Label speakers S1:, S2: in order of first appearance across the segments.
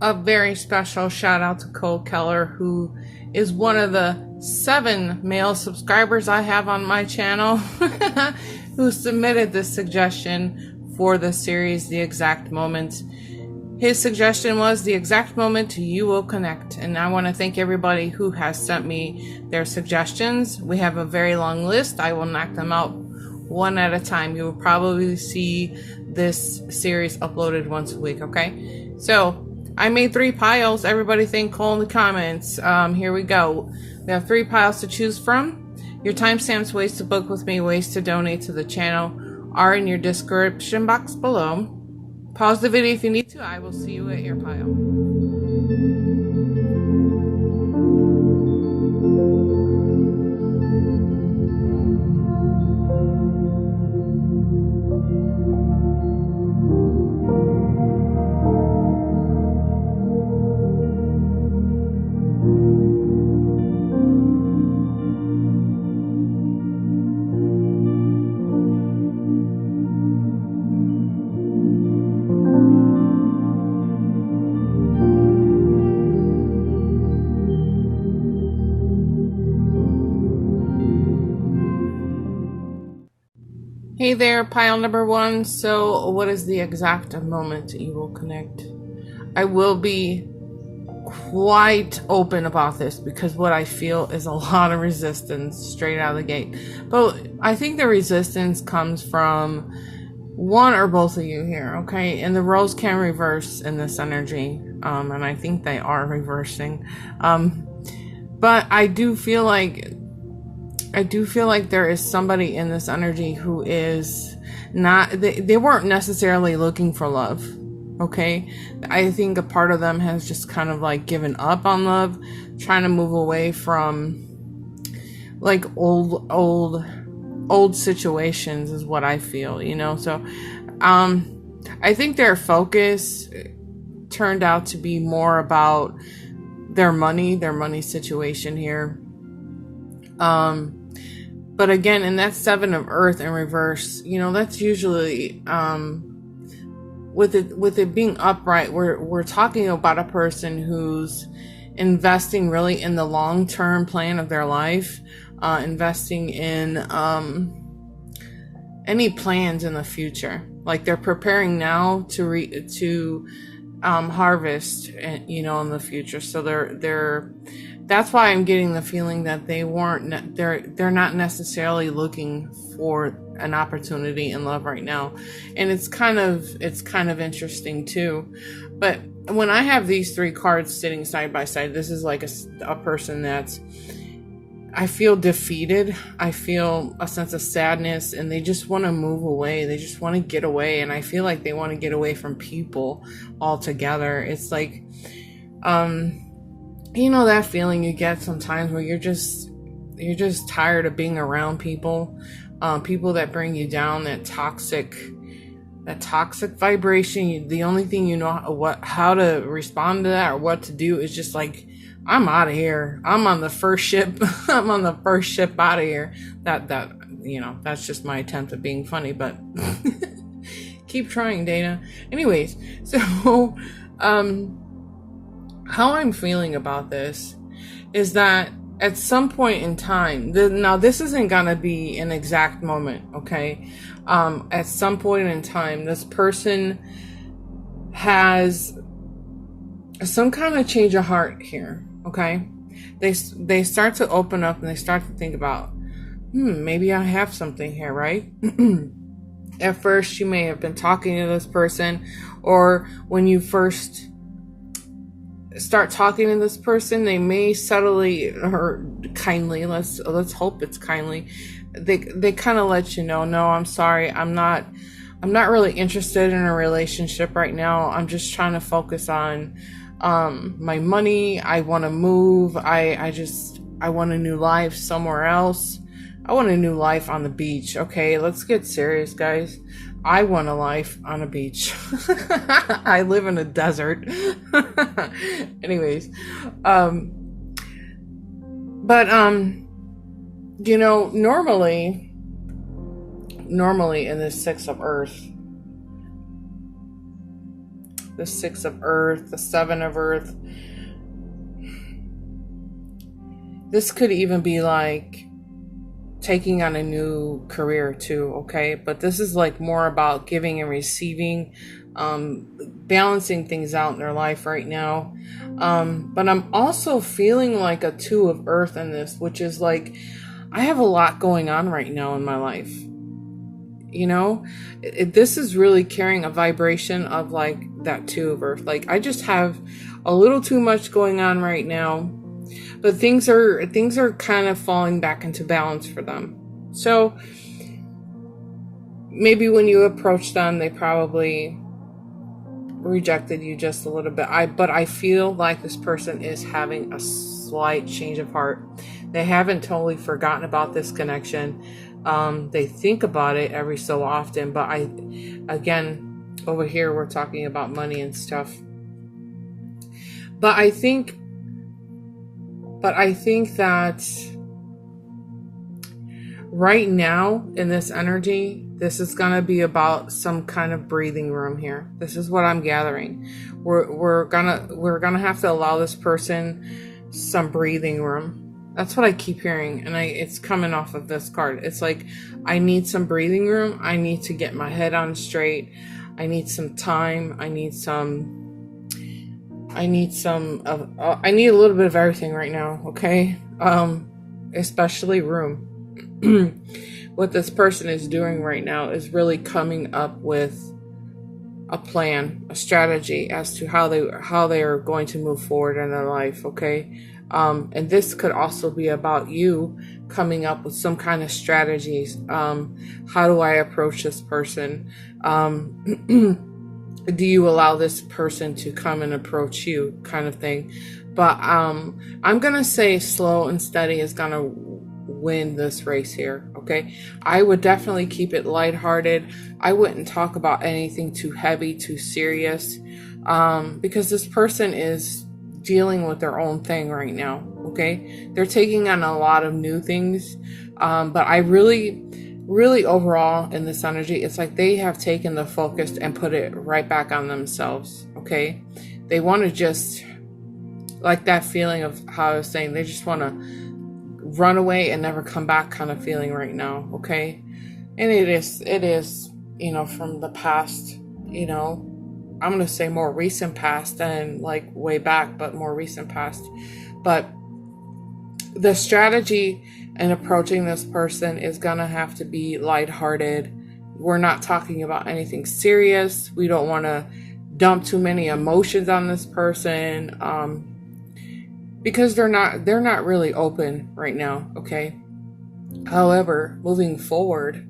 S1: a very special shout out to Cole Keller, who is one of the 7 male subscribers I have on my channel who submitted this suggestion for the series, The Exact Moment. His suggestion was The Exact Moment You Will Connect. And I want to thank everybody who has sent me their suggestions. We have a very long list. I will knock them out one at a time. You will probably see this series uploaded once a week, okay? So I made 3 piles. Everybody thank Cole in the comments. Here we go. We have 3 piles to choose from. Your timestamps, ways to book with me, ways to donate to the channel are in your description box below. Pause the video if you need to. I will see you at your pile. Hey there, pile number 1. So what is the exact moment you will connect? I will be quite open about this because what I feel is a lot of resistance straight out of the gate. But I think the resistance comes from one or both of you here, okay? And the roles can reverse in this energy, and I think they are reversing. But I do feel like there is somebody in this energy who is not, they weren't necessarily looking for love, okay? I think a part of them has just kind of like given up on love, trying to move away from like old situations is what I feel, you know? So, I think their focus turned out to be more about their money situation here. But again, in that 7 of Earth in reverse, you know, that's usually, with it being upright, we're talking about a person who's investing really in the long-term plan of their life, investing in, any plans in the future. Like they're preparing now to harvest, you know, in the future. So that's why I'm getting the feeling that they're not necessarily looking for an opportunity in love right now. And it's kind of interesting too. But when I have these 3 cards sitting side by side, this is like a person that's, I feel defeated. I feel a sense of sadness, and they just want to move away. They just want to get away. And I feel like they want to get away from people altogether. It's like, you know, that feeling you get sometimes where you're just tired of being around people, people that bring you down, that toxic vibration. The only thing you know how to respond to that or what to do is just like, I'm out of here. I'm on the first ship. I'm on the first ship out of here. That, you know, that's just my attempt at being funny, but keep trying, Dana. Anyways, so, how I'm feeling about this is that at some point in time, now this isn't gonna be an exact moment, okay? At some point in time, this person has some kind of change of heart here, okay? They start to open up and they start to think about, maybe I have something here, right? At first, you may have been talking to this person, or when you first start talking to this person, they may subtly or kindly, let's hope it's kindly, they kind of let you know, no, I'm sorry, I'm not really interested in a relationship right now. I'm just trying to focus on my money. I want to move. I want a new life somewhere else. I want a new life on the beach. Okay, let's get serious, guys. I want a life on a beach. I live in a desert. Anyways, you know, normally in this 6 of Earth, the 6 of Earth, the 7 of Earth. This could even be like taking on a new career too, okay? But this is like more about giving and receiving, balancing things out in their life right now. But I'm also feeling like a 2 of Earth in this, which is like, I have a lot going on right now in my life. You know, this is really carrying a vibration of like that 2 of Earth. Like, I just have a little too much going on right now, but things are kind of falling back into balance for them. So maybe when you approach them, they probably rejected you just a little bit. But I feel like this person is having a slight change of heart. They haven't totally forgotten about this connection. They think about it every so often, but again, over here, we're talking about money and stuff. But I think that right now in this energy, this is going to be about some kind of breathing room here. This is what I'm gathering. We're gonna have to allow this person some breathing room. That's what I keep hearing, and it's coming off of this card. It's like, I need some breathing room. I need to get my head on straight. I need some time. I need a little bit of everything right now, okay? Especially room. What this person is doing right now is really coming up with a plan, a strategy as to how they are going to move forward in their life, okay? And this could also be about you coming up with some kind of strategies. How do I approach this person? Do you allow this person to come and approach you, kind of thing? But I'm gonna say slow and steady is gonna win this race here, okay? I would definitely keep it lighthearted. I wouldn't talk about anything too heavy, too serious, because this person is dealing with their own thing right now, okay? They're taking on a lot of new things, but I really overall in this energy, it's like they have taken the focus and put it right back on themselves, okay? They want to just, like that feeling of how I was saying, they just want to run away and never come back kind of feeling right now, okay? And it is, you know, from the past, you know, I'm going to say more recent past than like way back, but more recent past. But the strategy in approaching this person is going to have to be lighthearted. We're not talking about anything serious. We don't want to dump too many emotions on this person, because they're not really open right now, okay? However, moving forward,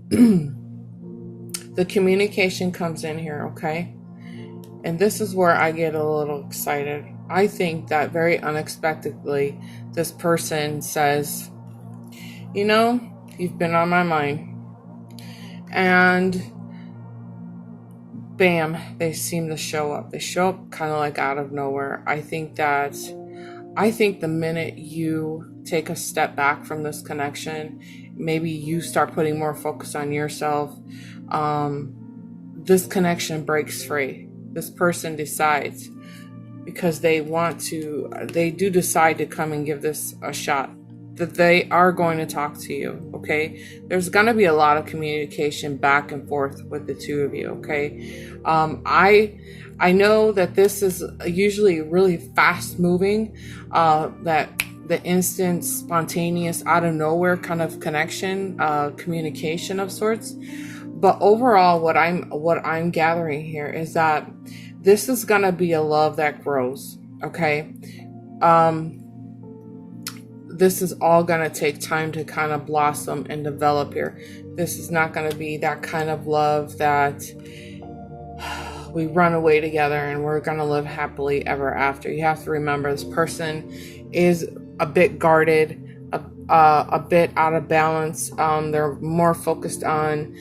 S1: the communication comes in here, okay? And this is where I get a little excited. I think that very unexpectedly, this person says, you know, you've been on my mind. And bam, they seem to show up. They show up kind of like out of nowhere. I think the minute you take a step back from this connection, maybe you start putting more focus on yourself, this connection breaks free. This person decides, because they do decide to come and give this a shot, that they are going to talk to you, okay? There's going to be a lot of communication back and forth with the two of you, okay? I know that this is usually really fast moving, that the instant, spontaneous, out of nowhere kind of connection, communication of sorts. But overall, what I'm gathering here is that this is gonna be a love that grows, okay? This is all gonna take time to kind of blossom and develop here. This is not gonna be that kind of love that we run away together and we're gonna live happily ever after. You have to remember, this person is a bit guarded, a bit out of balance. They're more focused on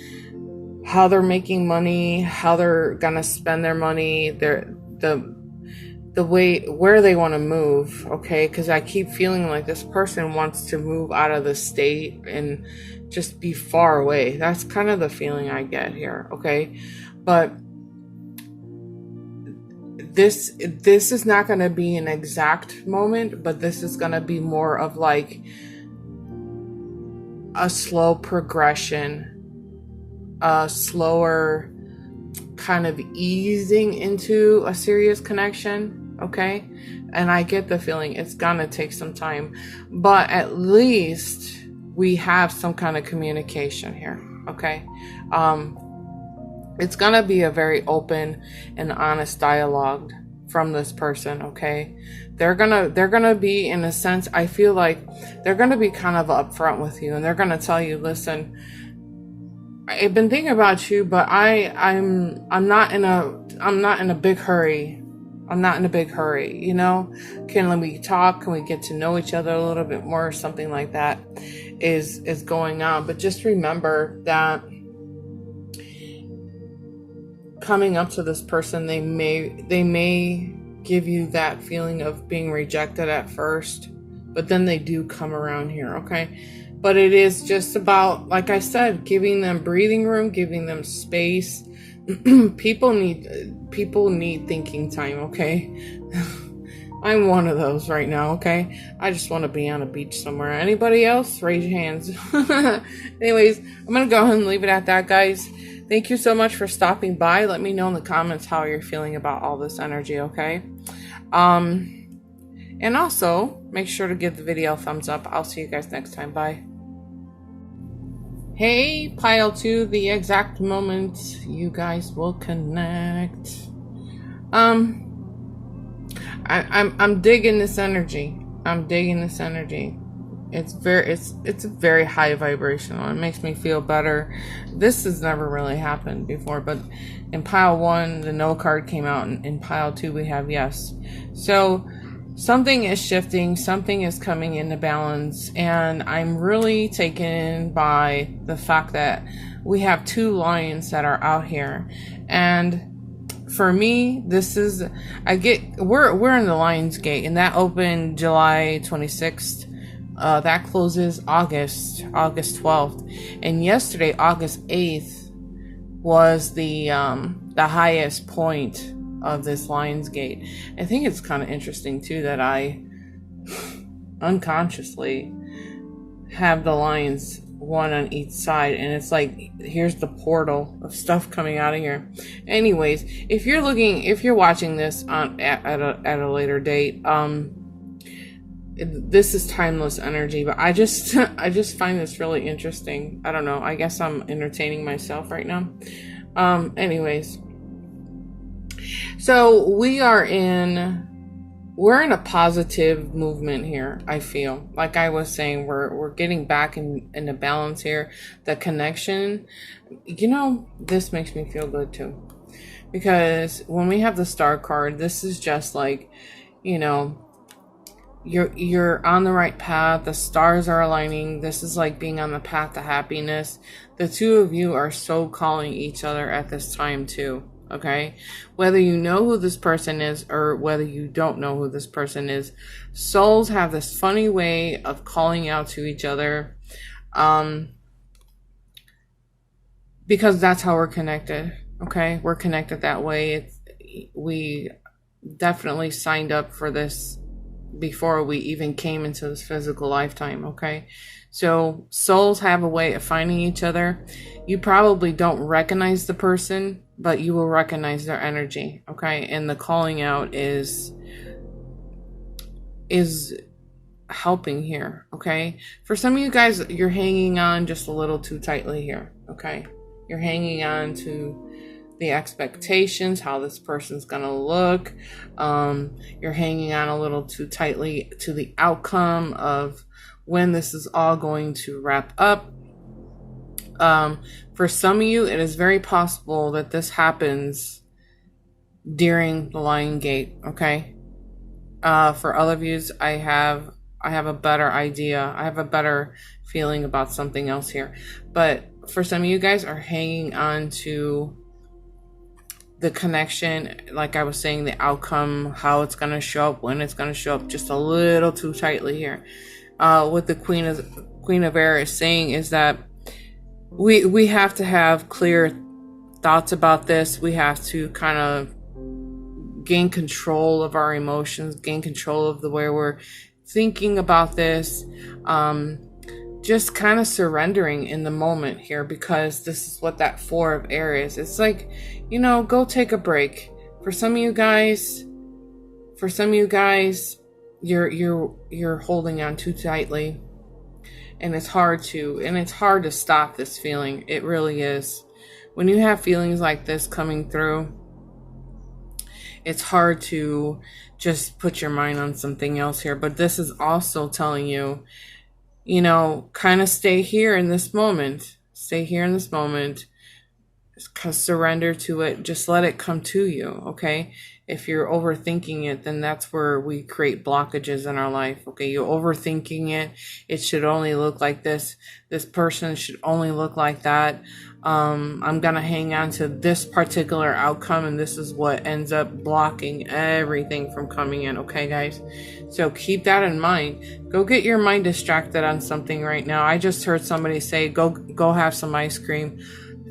S1: how they're making money, how they're gonna spend their money, the way where they want to move, okay? Because I keep feeling like this person wants to move out of the state and just be far away. That's kind of the feeling I get here, okay? But this is not going to be an exact moment, but this is going to be more of like a slow progression, a slower kind of easing into a serious connection, okay? And I get the feeling it's gonna take some time, but at least we have some kind of communication here, okay? It's gonna be a very open and honest dialogue from this person, okay? They're gonna be, in a sense, I feel like they're gonna be kind of upfront with you, and they're gonna tell you, listen, I've been thinking about you, but I'm not in a big hurry. I'm not in a big hurry, you know? Can we talk? Can we get to know each other a little bit more? Something like that is going on. But just remember that coming up to this person, they may give you that feeling of being rejected at first, but then they do come around here, okay? But it is just about, like I said, giving them breathing room, giving them space. People need thinking time, okay? I'm one of those right now, okay? I just want to be on a beach somewhere. Anybody else? Raise your hands. Anyways, I'm going to go ahead and leave it at that, guys. Thank you so much for stopping by. Let me know in the comments how you're feeling about all this energy, okay? And also, make sure to give the video a thumbs up. I'll see you guys next time. Bye. Hey, pile 2, the exact moment you guys will connect. I'm digging this energy. It's a very high vibrational. It makes me feel better. This has never really happened before, but in pile 1, the no card came out, and in pile 2, we have yes. So something is shifting, something is coming into balance, and I'm really taken by the fact that we have 2 lions that are out here. And for me, this is, we're in the Lion's Gate, and that opened July 26th. That closes August 12th. And yesterday, August 8th, was the highest point of this Lion's Gate. I think it's kind of interesting too that I unconsciously have the lions one on each side, and it's like, here's the portal of stuff coming out of here. Anyways, if you're watching this at a later date, this is timeless energy, but I just find this really interesting. I don't know, I guess I'm entertaining myself right now. Anyways, so we're in a positive movement here. I feel like I was saying, we're getting back into balance here. The connection, you know, this makes me feel good too, because when we have the star card, this is just like, you know, you're on the right path. The stars are aligning. This is like being on the path to happiness. The 2 of you are so calling each other at this time too. Okay, whether you know who this person is or whether you don't know who this person is, souls have this funny way of calling out to each other, because that's how we're connected. Okay, we're connected that way. We definitely signed up for this before we even came into this physical lifetime. Okay, so souls have a way of finding each other. You probably don't recognize the person, but you will recognize their energy. Okay, and the calling out is helping here. Okay, for some of you guys, you're hanging on just a little too tightly here. Okay, you're hanging on to the expectations, how this person's gonna look. You're hanging on a little too tightly to the outcome of when this is all going to wrap up. For some of you, it is very possible that this happens during the Lion Gate. Okay. For other of you, I have a better idea. I have a better feeling about something else here. But for some of you guys are hanging on to the connection, like I was saying, the outcome, how it's going to show up, when it's going to show up, just a little too tightly here. What the Queen of Air is saying is that we have to have clear thoughts about this. We have to kind of gain control of our emotions, gain control of the way we're thinking about this. Just kind of surrendering in the moment here, because this is what that 4 of air is. It's like, go take a break. For some of you guys, you're holding on too tightly, and it's hard to stop this feeling. It really is. When you have feelings like this coming through, it's hard to just put your mind on something else here. But this is also telling you, kind of stay here in this moment. Stay here in this moment. Surrender to it. Just let it come to you, okay? If you're overthinking it, then that's where we create blockages in our life, okay? You're overthinking it. It should only look like this. This person should only look like that. I'm going to hang on to this particular outcome, and this is what ends up blocking everything from coming in, okay, guys? So keep that in mind. Go get your mind distracted on something right now. I just heard somebody say, go have some ice cream.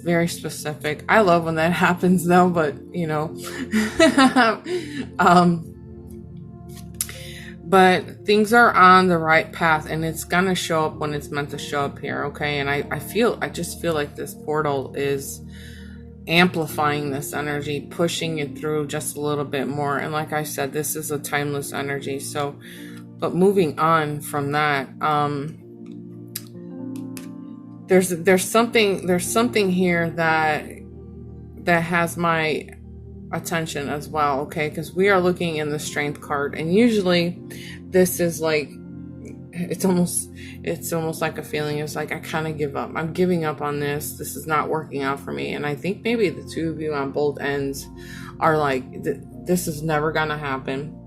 S1: Very specific. I love when that happens though, but but things are on the right path, and it's gonna show up when it's meant to show up here, okay? And I just feel like this portal is amplifying this energy, pushing it through just a little bit more. And like I said, this is a timeless energy. So, but moving on from that, there's something here that has my attention as well, okay? Because we are looking in the Strength card, and usually this is like, it's almost like a feeling. It's like, I kind of give up. I'm giving up on this. This is not working out for me. And I think maybe the two of you on both ends are like, this is never gonna happen.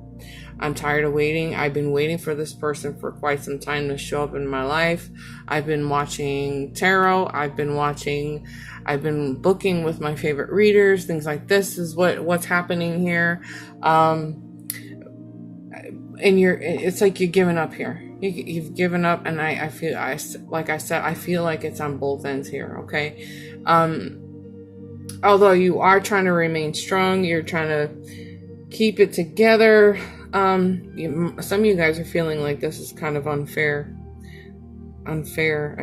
S1: I'm tired of waiting. I've been waiting for this person for quite some time to show up in my life. I've been watching tarot. I've been booking with my favorite readers. Things like this is what's happening here. And it's like you're giving up here. You've given up, and I feel like it's on both ends here, okay? Although you are trying to remain strong, you're trying to keep it together. Some of you guys are feeling like this is kind of unfair. I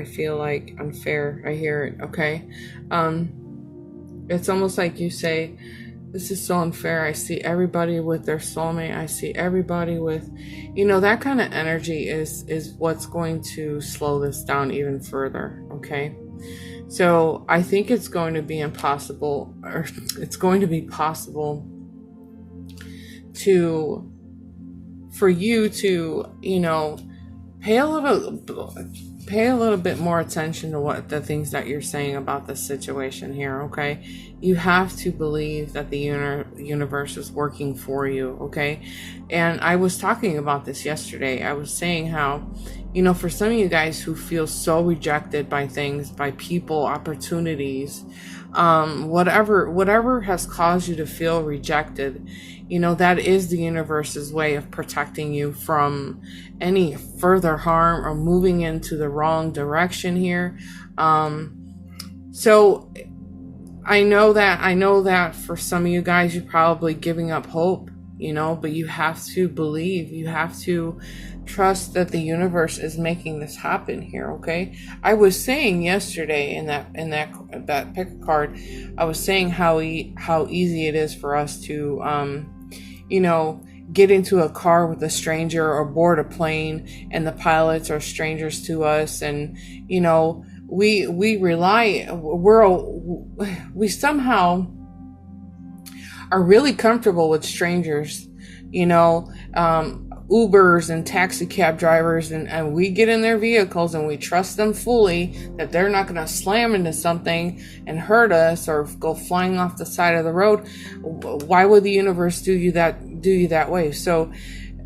S1: feel like unfair. I hear it, okay? It's almost like you say, this is so unfair. I see everybody with their soulmate. I see everybody with, that kind of energy is what's going to slow this down even further, okay? So I think it's going to be impossible, or it's going to be possible for you to, pay a little bit more attention to what the things that you're saying about the situation here, okay? You have to believe that the universe is working for you, okay? And I was talking about this yesterday. I was saying how, for some of you guys who feel so rejected by things, by people, opportunities, whatever has caused you to feel rejected, that is the universe's way of protecting you from any further harm or moving into the wrong direction here. So I know that for some of you guys, you're probably giving up hope, but you have to believe, you have to trust that the universe is making this happen here, okay? I was saying yesterday in that pick a card, I was saying how easy it is for us to get into a car with a stranger or board a plane and the pilots are strangers to us, and we somehow are really comfortable with strangers, Ubers and taxi cab drivers, and we get in their vehicles and we trust them fully that they're not going to slam into something and hurt us or go flying off the side of the road. Why would the universe do you that way? So,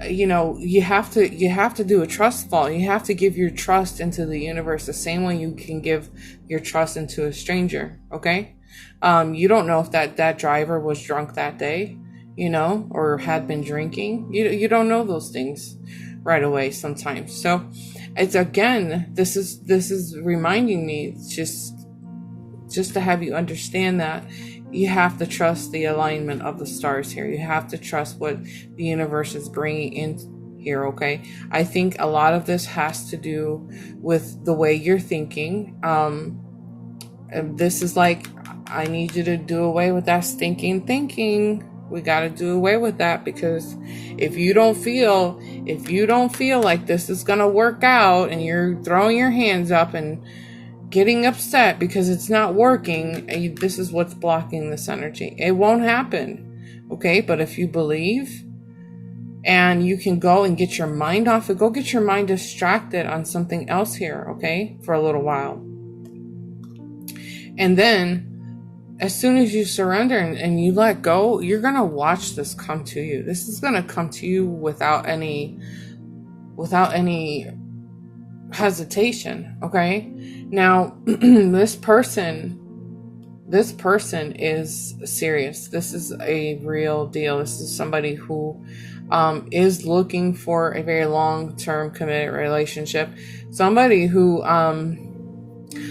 S1: you have to do a trust fall. You have to give your trust into the universe the same way you can give your trust into a stranger. Okay. You don't know if that driver was drunk that day, or had been drinking. You don't know those things right away sometimes. So it's, again, this is reminding me just to have you understand that, you have to trust the alignment of the stars here. You have to trust what the universe is bringing in here, okay? I think a lot of this has to do with the way you're thinking. And this is like, I need you to do away with that stinking thinking. We got to do away with that, because if you don't feel like this is going to work out, and you're throwing your hands up and getting upset because it's not working, this is what's blocking this energy. It won't happen. Okay. But if you believe, and you can go and get your mind off it, go get your mind distracted on something else here. Okay. For a little while. And then as soon as you surrender and you let go, you're going to watch this come to you. This is going to come to you without any hesitation. Okay. Now, this person is serious. This is a real deal. This is somebody who is looking for a very long-term committed relationship. Somebody who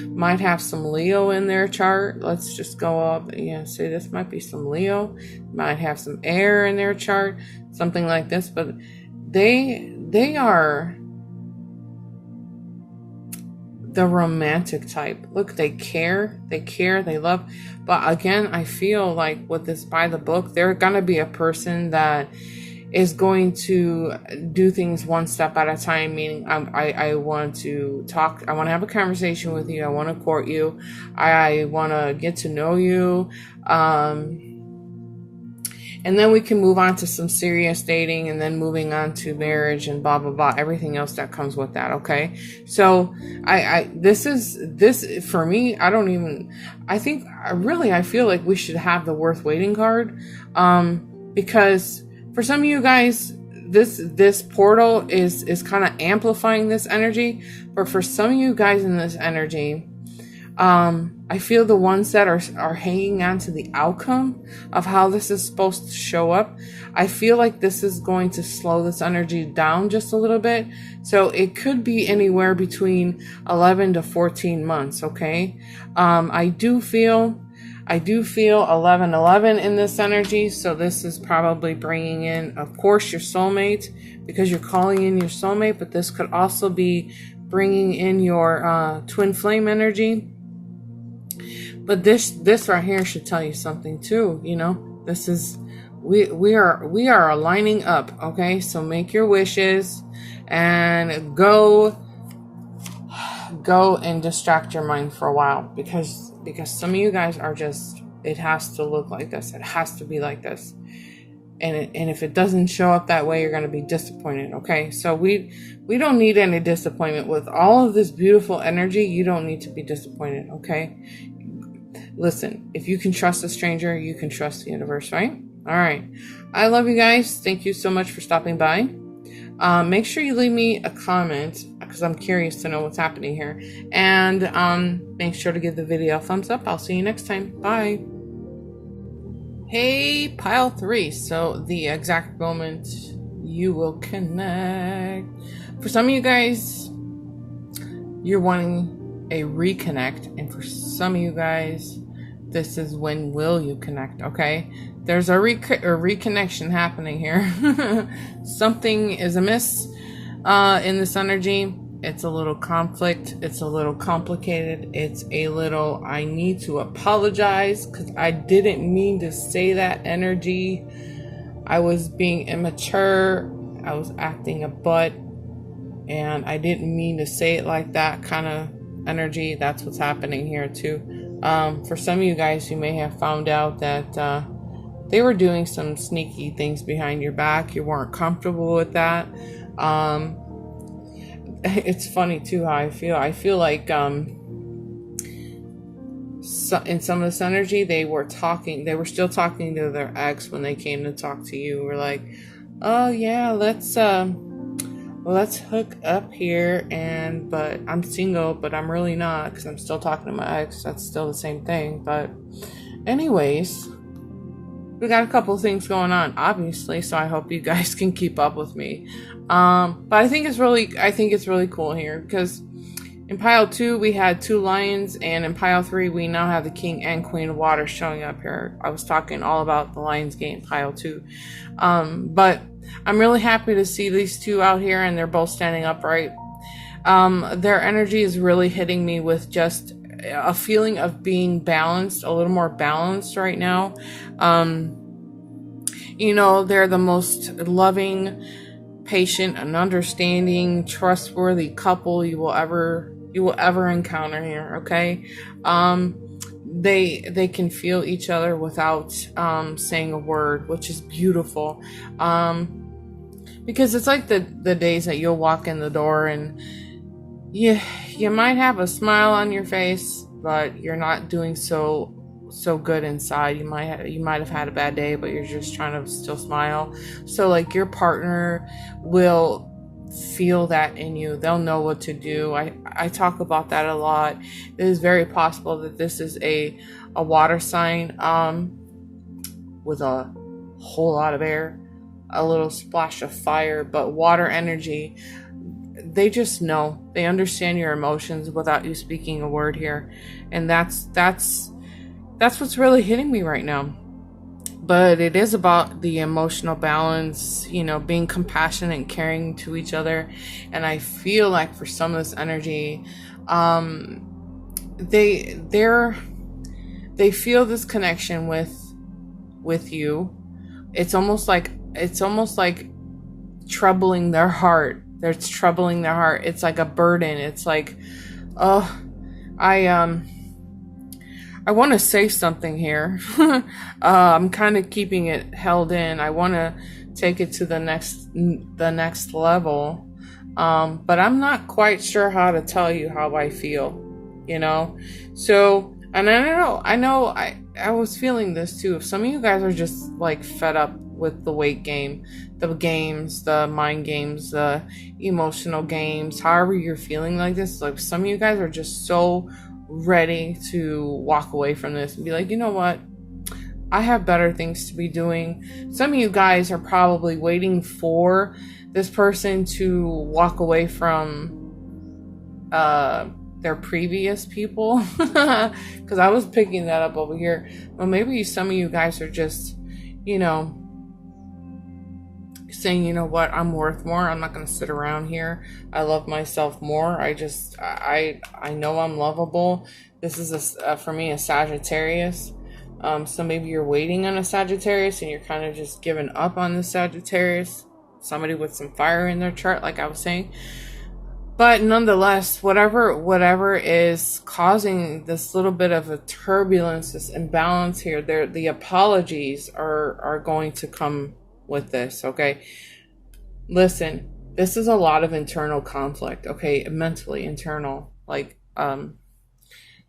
S1: might have some Leo in their chart. Let's just go up. Yeah, say this might be some Leo. Might have some air in their chart. Something like this. But they are the romantic type. Look, they care, they love. But again, I feel like with this by the book, they're gonna be a person that is going to do things one step at a time. Meaning, I want to talk, I want to have a conversation with you, I want to court you, I want to get to know you, and then we can move on to some serious dating, and then moving on to marriage and blah, blah, blah, everything else that comes with that. Okay. So this for me, I feel like we should have the worth waiting card. Because for some of you guys, this portal is kind of amplifying this energy. But for some of you guys in this energy, I feel the ones that are hanging on to the outcome of how this is supposed to show up, I feel like this is going to slow this energy down just a little bit. So it could be anywhere between 11 to 14 months. Okay. I do feel 1111 in this energy. So this is probably bringing in, of course, your soulmate, because you're calling in your soulmate, but this could also be bringing in your twin flame energy. But this right here should tell you something too. You know, this is, we are aligning up. Okay. So make your wishes and go and distract your mind for a while, because some of you guys are just, it has to look like this. It has to be like this. And if it doesn't show up that way, you're going to be disappointed. Okay. So we don't need any disappointment with all of this beautiful energy. You don't need to be disappointed. Okay. Listen, if you can trust a stranger, you can trust the universe, right? All right. I love you guys. Thank you so much for stopping by. Make sure you leave me a comment, because I'm curious to know what's happening here. And make sure to give the video a thumbs up. I'll see you next time. Bye. Hey, pile 3. So the exact moment you will connect. For some of you guys, you're wanting a reconnect. And for some of you guys, this is when will you connect. Okay. There's a reconnection happening here. Something is amiss in this energy. It's a little conflict. It's a little complicated. It's a little, I need to apologize because I didn't mean to say that energy. I was being immature. I was acting a butt. And I didn't mean to say it like that kind of energy. That's what's happening here too. For some of you guys, you may have found out that they were doing some sneaky things behind your back. You weren't comfortable with that. It's funny too how I feel. I feel like in some of this energy, they were still talking to their ex when they came to talk to you. We're like, oh yeah, let's hook up here, but I'm single, but I'm really not, because I'm still talking to my ex. That's still the same thing. But anyways, we got a couple things going on, obviously, so I hope you guys can keep up with me. But I think it's really cool here, because In pile 2, we had 2 lions, and in pile 3, we now have the king and queen of water showing up here. I was talking all about the Lions Gate in pile 2. But I'm really happy to see these two out here, and they're both standing upright. Their energy is really hitting me with just a feeling of being balanced, a little more balanced right now. You know, they're the most loving, patient, and understanding, trustworthy couple you will ever encounter here. Okay, they can feel each other without saying a word, which is beautiful. Because it's like the days that you'll walk in the door and you might have a smile on your face, but you're not doing so good inside. You might have had a bad day, but you're just trying to still smile. So like your partner will feel that in you. They'll know what to do. I talk about that a lot. It is very possible that this is a water sign with a whole lot of air, a little splash of fire, but water energy. They just know. They understand your emotions without you speaking a word here. And that's what's really hitting me right now. But it is about the emotional balance, you know, being compassionate and caring to each other. And I feel like for some of this energy, they feel this connection with you. It's almost like troubling their heart. It's troubling their heart. It's like a burden. It's like, oh, I want to say something here. I'm kind of keeping it held in. I want to take it to the next level. But I'm not quite sure how to tell you how I feel, you know? So, and I know I was feeling this too. If some of you guys are just like fed up with the weight game, the games, the mind games, the emotional games, however you're feeling like this, like some of you guys are just so ready to walk away from this and be like, you know what? I have better things to be doing. Some of you guys are probably waiting for this person to walk away from their previous people. Because I was picking that up over here. Well, maybe some of you guys are just, you know, saying, you know what, I'm worth more. I'm not going to sit around here. I love myself more. I know I'm lovable. This is for me a Sagittarius. So maybe you're waiting on a Sagittarius and you're kind of just giving up on the Sagittarius. Somebody with some fire in their chart, like I was saying. But nonetheless, whatever is causing this little bit of a turbulence, this imbalance here, the apologies are going to come with this, okay? Listen, this is a lot of internal conflict, okay? Mentally internal, like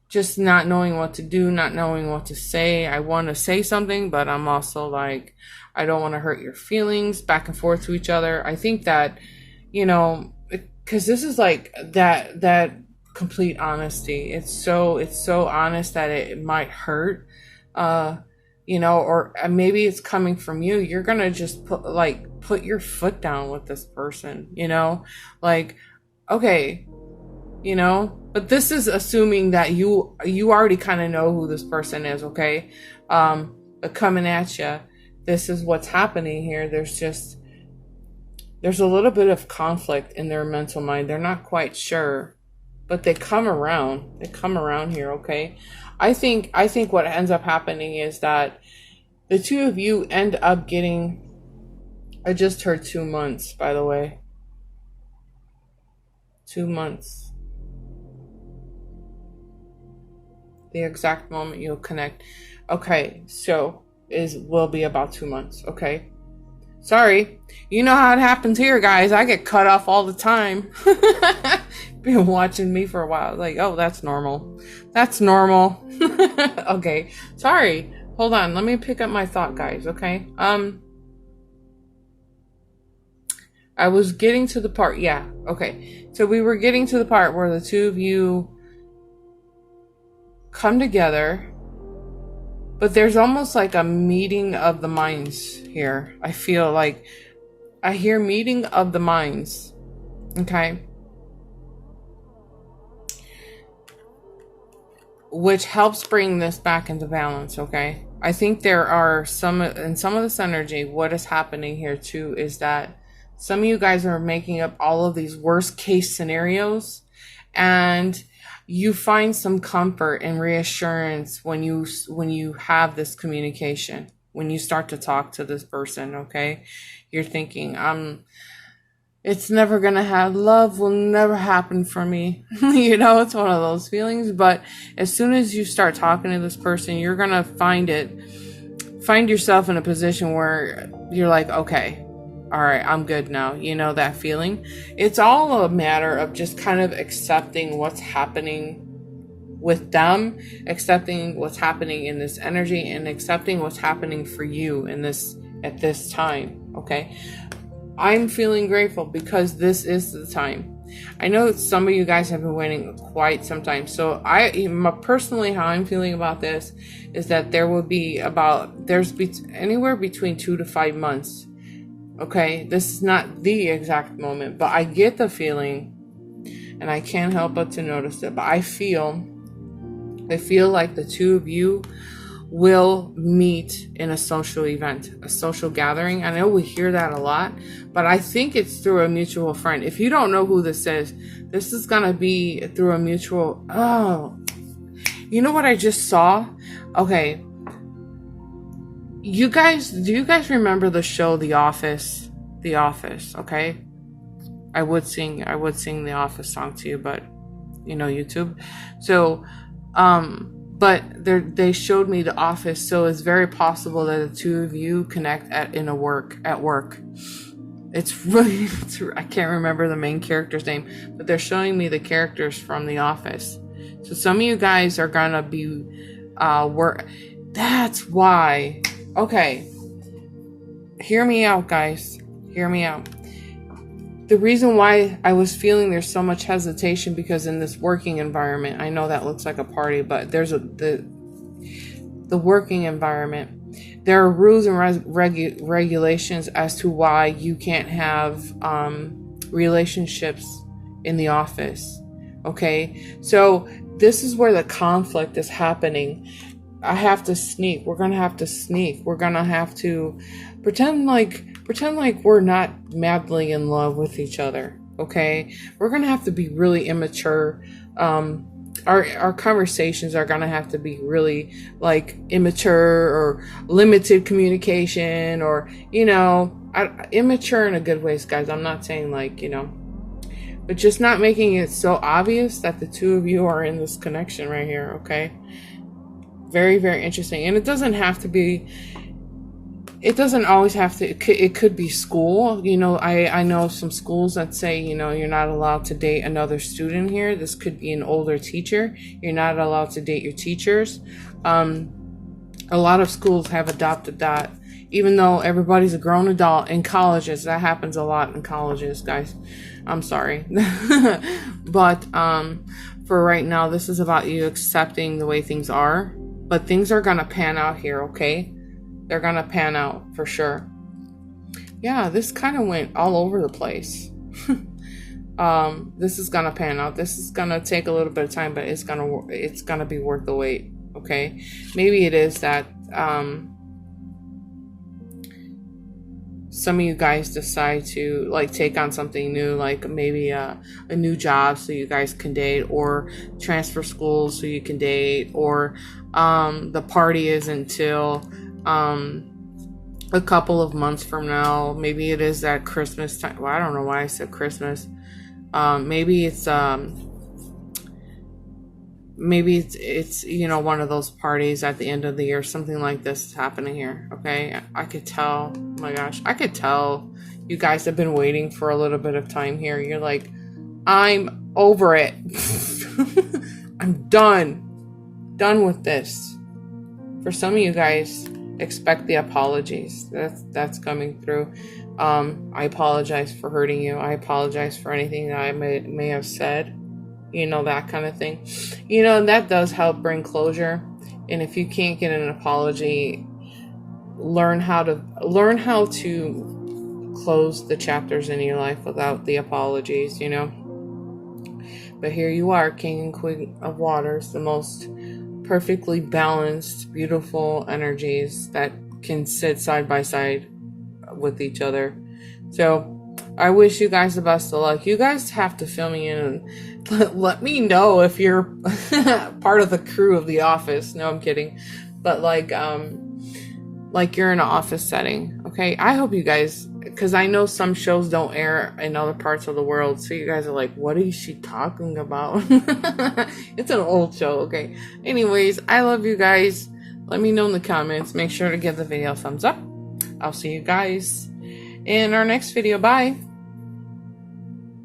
S1: just not knowing what to do, not knowing what to say. I want to say something, but I'm also like, I don't want to hurt your feelings, back and forth to each other. I think that, you know, because this is like that complete honesty. It's so honest that it might hurt, you know, or maybe it's coming from you. You're gonna just put your foot down with this person, you know, like, okay, you know. But this is assuming that you already kind of know who this person is, okay? But coming at you, this is what's happening here. There's a little bit of conflict in their mental mind. They're not quite sure, but they come around. They come around here, okay? I think what ends up happening is that the two of you end up getting, I just heard 2 months, by the way. 2 months. The exact moment you'll connect. Okay, so will be about 2 months, okay? Sorry. You know how it happens here, guys. I get cut off all the time. Been watching me for a while. Like, oh, that's normal. That's normal. Okay. Sorry. Hold on. Let me pick up my thought, guys, okay? I was getting to the part. Yeah. Okay. So we were getting to the part where the two of you come together, but there's almost like a meeting of the minds here. I feel like I hear meeting of the minds. Okay. which helps bring this back into balance, okay? I think there are some of this energy, what is happening here too is that some of you guys are making up all of these worst case scenarios, and you find some comfort and reassurance when you have this communication, when you start to talk to this person, okay? You're thinking, it's never gonna love will never happen for me. You know, it's one of those feelings. But as soon as you start talking to this person, you're gonna find yourself in a position where you're like, okay, all right, I'm good now. You know, that feeling. It's all a matter of just kind of accepting what's happening with them, accepting what's happening in this energy, and accepting what's happening for you in this at this time. Okay. I'm feeling grateful because this is the time. I know that some of you guys have been waiting quite some time. So personally, how I'm feeling about this is that there's anywhere between 2 to 5 months. Okay. This is not the exact moment, but I get the feeling, and I can't help but to notice it, but I feel like the two of you will meet in a social event, a social gathering. I know we hear that a lot, but I think it's through a mutual friend. If you don't know who this is going to be through a mutual. Oh, you know what I just saw? Okay. Do you guys remember the show, The Office? The Office. Okay. I would sing the Office song to you, but YouTube. So, but they showed me The Office, so it's very possible that the two of you connect at work. It's really, I can't remember the main character's name, but they're showing me the characters from The Office. So some of you guys are gonna be work. That's why. Okay, hear me out, guys. Hear me out. The reason why I was feeling there's so much hesitation, because in this working environment, I know that looks like a party, but there's the working environment, there are rules and regulations as to why you can't have relationships in the office. Okay, so this is where the conflict is happening. I have to sneak. We're gonna have to sneak. We're gonna have to pretend like we're not madly in love with each other. Okay, we're gonna have to be really immature. Our conversations are gonna have to be really like immature or limited communication, or immature in a good ways, guys. I'm not saying but just not making it so obvious that the two of you are in this connection right here. Okay. Very, very interesting. And it doesn't always have to, it could be school. I know some schools that say, you're not allowed to date another student here. This could be an older teacher. You're not allowed to date your teachers. A lot of schools have adopted that, even though everybody's a grown adult. In colleges, that happens a lot in colleges, guys. I'm sorry. But for right now, this is about you accepting the way things are. But things are going to pan out here, okay? They're going to pan out for sure. Yeah, this kind of went all over the place. This is going to pan out. This is going to take a little bit of time, but it's going to be worth the wait, okay? Maybe it is that some of you guys decide to take on something new, like maybe a new job so you guys can date, or transfer schools so you can date, or the party is until a couple of months from now. Maybe it is at Christmas time. Well, I don't know why I said Christmas. Maybe it's one of those parties at the end of the year. Something like this is happening here. Okay, I could tell. Oh my gosh, I could tell you guys have been waiting for a little bit of time here. You're like, I'm over it. I'm done with this. For some of you guys, expect the apologies. That's coming through. I apologize for hurting you. I apologize for anything that I may have said. That kind of thing. And that does help bring closure. And if you can't get an apology, learn how to close the chapters in your life without the apologies. But here you are, King and Queen of Waters, the most perfectly balanced, beautiful energies that can sit side by side with each other. So I wish you guys the best of luck. You guys have to fill me in and let me know if you're part of the crew of The Office. No, I'm kidding. But like you're in an office setting. Okay, I hope you guys, because I know some shows don't air in other parts of the world, so you guys are like, what is she talking about? It's an old show. Okay, anyways, I love you guys. Let me know in the comments. Make sure to give the video a thumbs up. I'll see you guys in our next video. Bye.